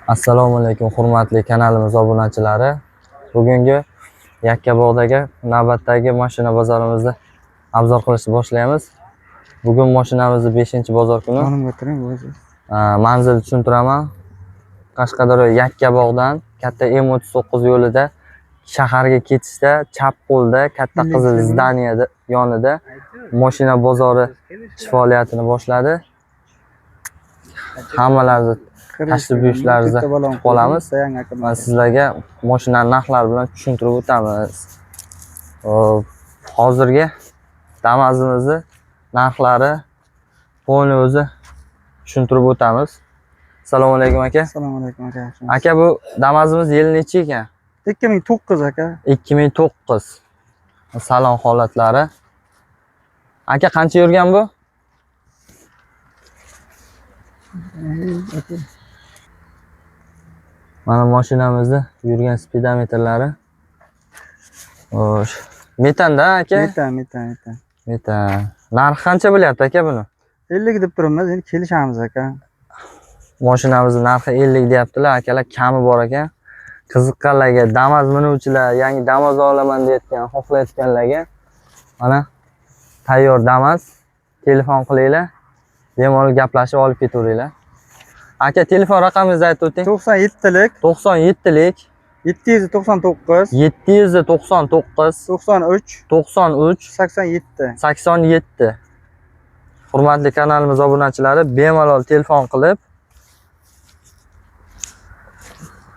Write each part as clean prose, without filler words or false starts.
Assalomu alaykum hurmatli kanalimiz obunachilari. Bugungi Yakkabog'dagi navbatdagi mashina bozorimizni obzor qilishni boshlaymiz. Bugun mashinamizni 5-bozor kuni. Manzil tushuntiraman. Qashqadaryo Yakkabog'dan katta M39 yo'lida shaharga ketishda chap qo'lda katta qizil zdaniyada yonida mashina bozori ish faoliyatini boshladi. Hammalarni tashrif buyurishlaringizni kutib qolamiz. Va sizlarga mashina narxlari bilan tushuntirib o'tamiz. Hozirgi Damazimizni narxlari poni o'zi tushuntirib o'tamiz. Assalomu alaykum aka. Assalomu alaykum aka. Aka, bu Damazimiz yili necha ekan? 2009 aka. 2009. Salon holatlari. Aka, qancha yurgan bu? Mana mashinamizni yurgan speedometrlari. Xo'sh. Metanda aka? Metan. Narxi qancha bo'lyapti aka buni? 50 deb turibmiz, endi kelishamiz aka. Mashinamizning narxi 50 deyaptilar, akalar kami bor ekan. Qiziqqanlarga, Damas minuvchilar, yangi Damas olaman deyotgan, xohlayotganlarga mana tayyor Damas, telefon qilinglar. Bemalol gaplashib olib ketaveringlar. Aka, telefon raqamingizni aytib o'ting. 97lik 97lik 799 799 93 93 87. 87. Hurmatli kanalimiz obunachilari, bemalol telefon qilib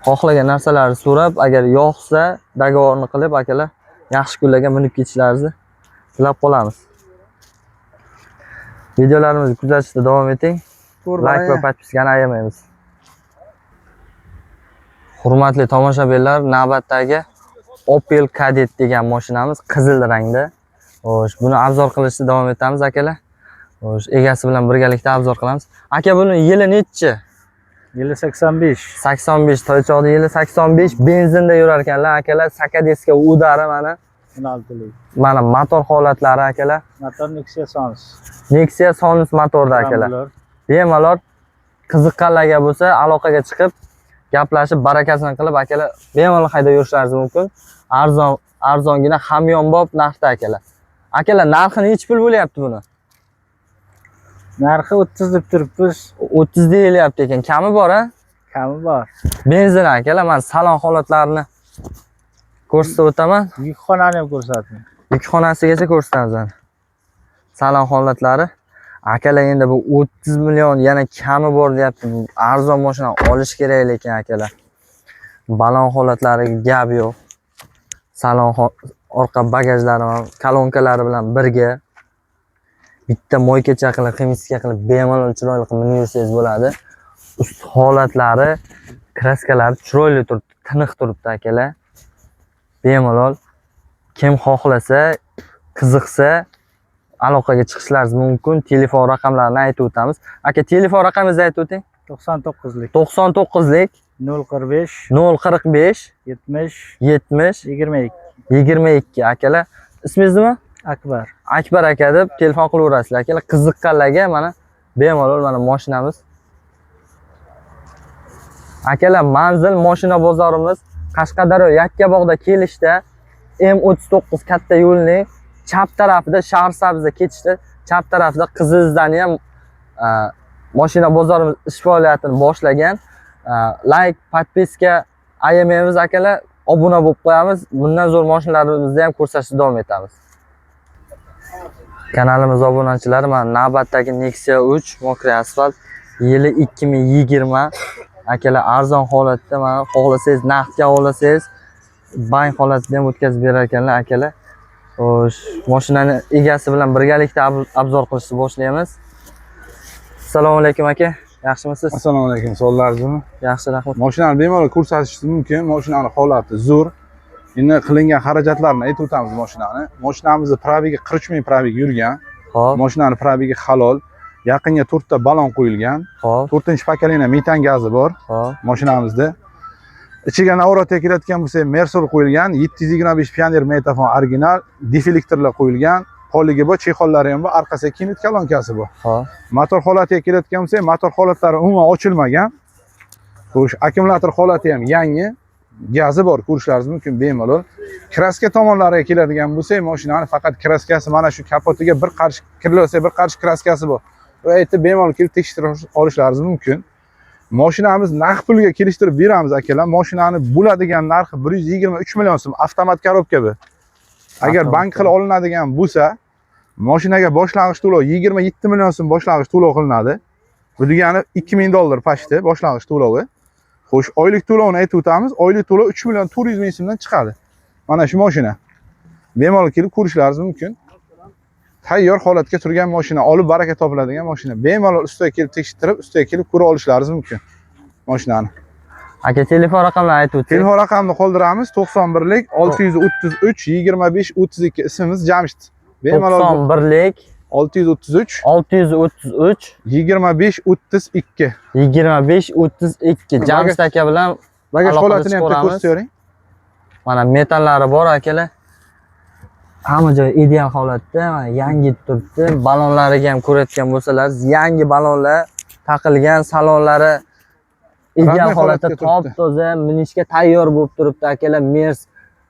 xohlagan narsalarni so'rab, agar yoqsa dogovorni qilib akalar yaxshi kunlarga minib ketishlaringizni tilab qolamiz. Videolarimizni kuzatishda davom eting. Like va podpiskani ayamaymiz. Hurmatli tomoshabinlar, navbatdagi Opel Kadett degan mashinamiz qizil rangda. Xo'sh, buni obzor qilishda davom etamiz akalar. Xo'sh, egasi bilan birgalikda obzor qilamiz. Aka, buni yili nechi? Yili 85. 85, Toychoqda yili 85, benzinda yurar ekanlar akalar. Sakadiska udari mana. 16lik. Mana motor holatlari akalar. Motor Nexia Sonus. Nexia Sonus motorda akalar. Bemalol qiziqqanlarga bo'lsa aloqaga chiqib gaplashib barakasini qilib akalar bemalol haydab yurishlaringiz mumkin. Arzongina hamyonbop narxda akalar. Akalar, narxi necha pul bo'lyapti buni? Narxi 30 deb turibmiz. 30 deyilyapti ekan. Kami bor-a? Kami bor. Benzin akalar, men salon holatlarini ko'rsatib o'taman. Yuk xonani ham ko'rsating. Yuk xonasigacha ko'rsatamiz. Salon holatlari. Akalar, endi bu 30 million yana kami bor deyapti. Arzon mashina olish kerak lekin akalar. Balon holatlariga gap yo'q. Salon orqa bagajlari, kolonkalari bilan birga bitta moykacha qilib, ximiska qilib bemalol chiroyli qilib minib yursangiz bo'ladi. Ust holatlari, kraskalari chiroyli turibdi, tiniq turibdi akalar. Bemalol kim xohlasa, qiziqsa aloqaga chiqishlaringiz mumkin. Telefon raqamlarini aytib o'tamiz. Aka, telefon raqamingizni aytib o'ting. 99lik 99lik 045 045 70 70 22. 22 akalar. Ismingiz nima? Akbar. Akbar aka deb telefon qilaverasizlar akalar. Qiziqqanlarga mana bemalol mana mashinamiz. Akalar, manzil mashina bozorimiz Qashqadaryo Yakkabog'da kelishda M39 katta yo'lning chap tarafida, Shaharsabzda ketishda chap tarafida qizil zdaniya mashina bozorimiz ish faoliyatini boshlagan. Like, podpiska ayamaymiz akalar. Obuna bo'lib qo'yamiz. Bundan zo'r mashinalarimizni ham ko'rsatishda davom etamiz. Kanalimiz obunachilari, mana navbatdagi Nexia 3 mokriy asfalt yili 2020 akalar, arzon holatda, mana xohlasangiz naqdga olasangiz, bank holatida ham o'tkazib berar ekanlar akalar. Xo'sh, mashinani egasi bilan birgalikda obzor qilishni boshlaymiz. Assalomu alaykum aka. Yaxshimisiz? Assalomu alaykum. Sog'laringizmi? Yaxshi, rahmat. Mashinani bemalol ko'rsatishingiz mumkin. Mashinaning holati zo'r. Endi qilingan xarajatlarni aytib o'tamiz mashinani. Mashinamizni probegi 43 ming probeg yurgan. Xo'p. Mashinaning probegi halol. Yaqinga 4 ta balon qo'yilgan. Xo'p. 4-pokoleniya metan gazi bor Xo'p. mashinamizda. Ichiga navrot kiradigan bo'lsa, Mersol qo'yilgan, 725 Pioneer metafon original, deflektorlar qo'yilgan. Poligi bor, chexollari ham bor, arkasiga kinit kolonkasi bor. Xo'p. Motor holatiga keladigan bo'lsak, motor holatlari umuman ochilmagan. Xo'sh, akkumulyator holati ham yangi. Gazi bor, ko'rishlaringiz mumkin bemalol. Kraska tomonlariga keladigan bo'lsak, mashinani faqat kraskasi mana shu kapotiga bir qarshi kirilsa, bir qarshi kraskasi bor. Va aytib bemalol kelib tekshirib olishlaringiz mumkin. Mashinamiz naqd pulga kelishtirib beramiz akalar. Mashinani bo'ladigan narxi 123 million so'm avtomat korobka bu. Agar bank qilib olinadigan bo'lsa, mashinaga boshlang'ich to'lov 27 million so'm boshlang'ich to'lov qilinadi. Bu degani $2000 pashti boshlang'ich to'lovi. Xo'sh, oylik to'lovni aytib o'tamiz. Oylik to'lov 3 million 400 ming so'mdan chiqadi. Mana shu mashina. Bemalol kelib ko'rishlaringiz mumkin. Tayyor holatga turgan mashina, olib baraka topiladigan mashina. Bemalol ustiga kelib tekshirib, ustiga kelib ko'ra olishlaringiz mumkin mashinani. Aka, telefon raqamlarini aytib o'ting. Telefon raqamini qoldiramiz. 91lik 633 25 32 ismimiz Jamshid. Bemalol 91lik 633 633 25 32. 25 32. Jamshid aka bilan Bagaj aloqa holatini ham qilib ko'rsating. Mana metallari bor akalar. Hamma joy ideal holatda, mana yangi turibdi. Balonlariga ham ko'rayotgan bo'lsangiz, yangi balonlar taqilgan, salonlari ideal Qanday holatda, holatga turibdi? top-toza, minishga tayyor bo'lib turibdi akalar. Mers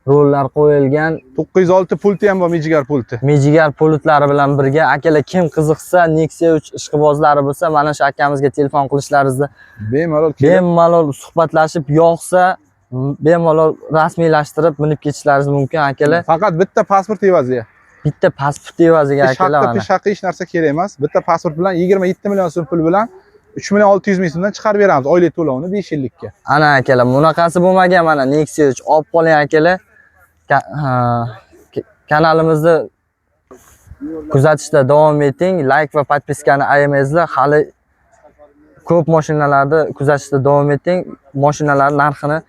rollar qo'yilgan. 906 pulti ham bor, mijigar pulti. Mejigar pulutlari bilan birga akalar kim qiziqsa, Nexia 3 ishqibozlari bo'lsa, mana shu akamizga telefon qilishlaringizni Bemalol kelib bemalol suhbatlashib, yoqsa bemalol rasmiylashtirib minib ketishlaringiz mumkin akalar. faqat bitta pasport evaziga. Bitta pasport evaziga akalar Haqda mana. pesh haqi hech narsa kerak emas. Bitta pasport bilan 27 million so'm pul bilan 3 million 600 ming so'mdan chiqarib beramiz oylik to'lovini 5 yillikka. Ana akalar, bunaqasi bo'lmagan mana Nexia 3 olib qoling akalar. Kanalimizni kuzatishda davom eting. Like va podpiskani ayamaysizlar. Hali ko'p mashinalarni kuzatishda davom eting. Mashinalar narxini